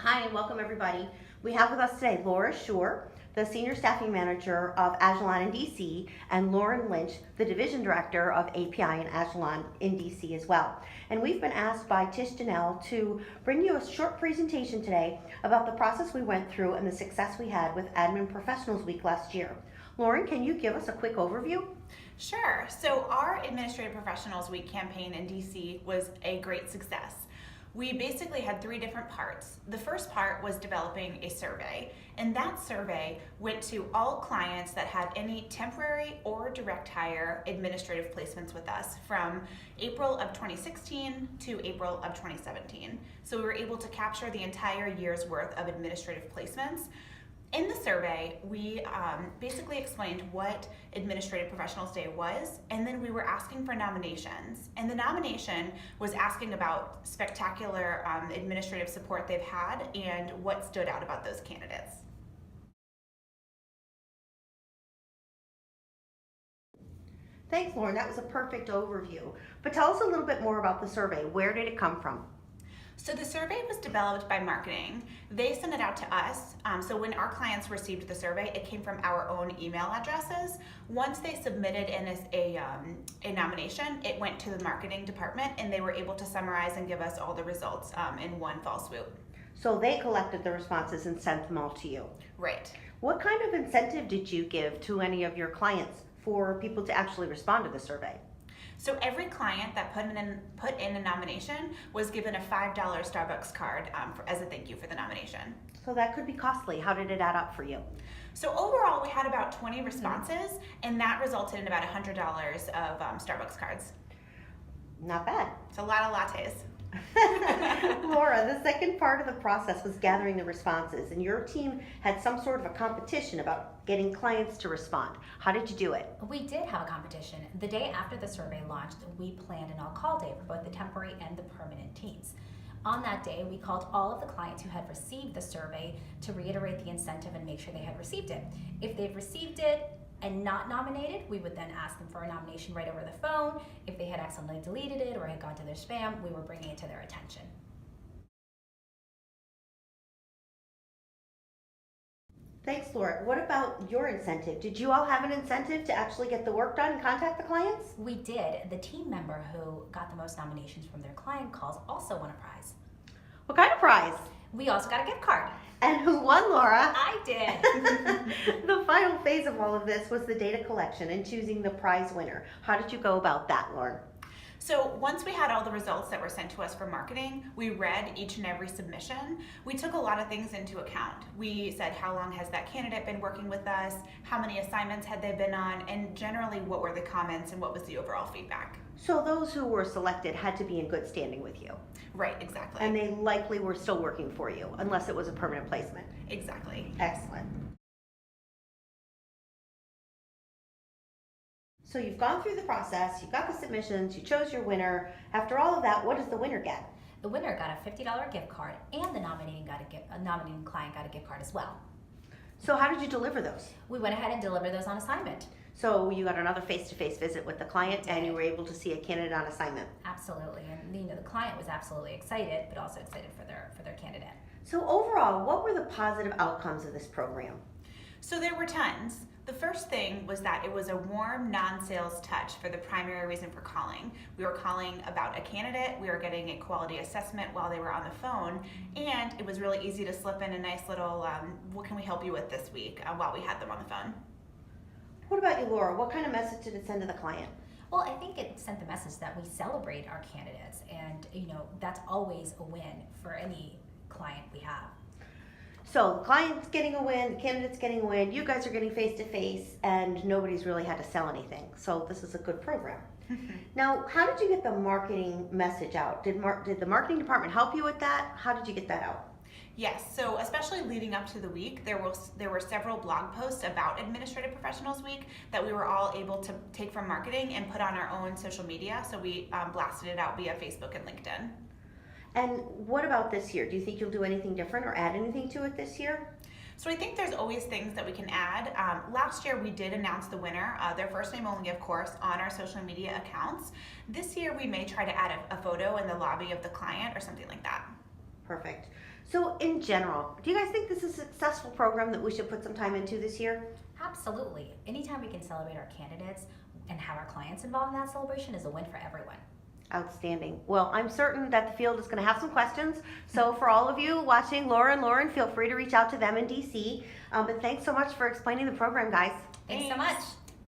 Hi and welcome everybody. We have with us today Laura Shore, the Senior Staffing Manager of Agilon in DC, and Lauren Lynch, the Division Director of API and Agilon in DC as well. And we've been asked by Tish Janelle to bring you a short presentation today about the process we went through and the success we had with Admin Professionals Week last year. Lauren, can you give us a quick overview? Sure. So our Administrative Professionals Week campaign in DC was a great success. We basically had three different parts. The first part was developing a survey, and that survey went to all clients that had any temporary or direct hire administrative placements with us from April of 2016 to April of 2017. So we were able to capture the entire year's worth of administrative placements. In the survey, we basically explained what Administrative Professionals Day was, and then we were asking for nominations. And the nomination was asking about spectacular administrative support they've had and what stood out about those candidates. Thanks, Lauren. That was a perfect overview. But tell us a little bit more about the survey. Where did it come from? So the survey was developed by marketing. They sent it out to us. So when our clients received the survey, it came from our own email addresses. Once they submitted in a nomination, it went to the marketing department and they were able to summarize and give us all the results in one fell swoop. So they collected the responses and sent them all to you. Right. What kind of incentive did you give to any of your clients for people to actually respond to the survey? So every client that put in a nomination was given a $5 Starbucks card as a thank you for the nomination. So that could be costly. How did it add up for you? So overall, we had about 20 responses, and that resulted in about $100 of Starbucks cards. Not bad. It's a lot of lattes. Laura, the second part of the process was gathering the responses, and your team had some sort of a competition about getting clients to respond. How did you do it? We did have a competition. The day after the survey launched, we planned an all-call day for both the temporary and the permanent teams. On that day, we called all of the clients who had received the survey to reiterate the incentive and make sure they had received it. If they've received it and not nominated, we would then ask them for a nomination right over the phone. If they had accidentally deleted it or had gone to their spam, we were bringing it to their attention. Thanks, Laura. What about your incentive? Did you all have an incentive to actually get the work done and contact the clients? We did. The team member who got the most nominations from their client calls also won a prize. What kind of prize? We also got a gift card. And who won, Laura? I did. The final phase of all of this was the data collection and choosing the prize winner. How did you go about that, Lauren? So once we had all the results that were sent to us for marketing, we read each and every submission. We took a lot of things into account. We said, how long has that candidate been working with us? How many assignments had they been on? And generally, what were the comments and what was the overall feedback? So those who were selected had to be in good standing with you. Right, exactly. And they likely were still working for you, unless it was a permanent placement. Exactly. Excellent. So you've gone through the process, you got the submissions, you chose your winner. After all of that, what does the winner get? The winner got a $50 gift card, and the nominating client got a gift card as well. So how did you deliver those? We went ahead and delivered those on assignment. So you got another face-to-face visit with the client, and you were able to see a candidate on assignment. Absolutely, and the client was absolutely excited, but also excited for their candidate. So overall, what were the positive outcomes of this program? So there were tons. The first thing was that it was a warm, non-sales touch for the primary reason for calling. We were calling about a candidate, we were getting a quality assessment while they were on the phone, and it was really easy to slip in a nice little, what can we help you with this week, while we had them on the phone. What about you, Laura? What kind of message did it send to the client? Well, I think it sent the message that we celebrate our candidates, and that's always a win for any client we have. So the client's getting a win, the candidate's getting a win, you guys are getting face-to-face, and nobody's really had to sell anything. So this is a good program. Now, how did you get the marketing message out? Did the marketing department help you with that? How did you get that out? Yes, so especially leading up to the week, there were several blog posts about Administrative Professionals Week that we were all able to take from marketing and put on our own social media. So we blasted it out via Facebook and LinkedIn. And what about this year? Do you think you'll do anything different or add anything to it this year? So I think there's always things that we can add. Last year we did announce the winner, their first name only of course, on our social media accounts. This year we may try to add a photo in the lobby of the client or something like that. Perfect. So in general, do you guys think this is a successful program that we should put some time into this year? Absolutely. Anytime we can celebrate our candidates and have our clients involved in that celebration is a win for everyone. Outstanding. Well, I'm certain that the field is going to have some questions. So for all of you watching, Laura and Lauren, feel free to reach out to them in DC. But thanks so much for explaining the program, guys. Thanks so Thanks. much.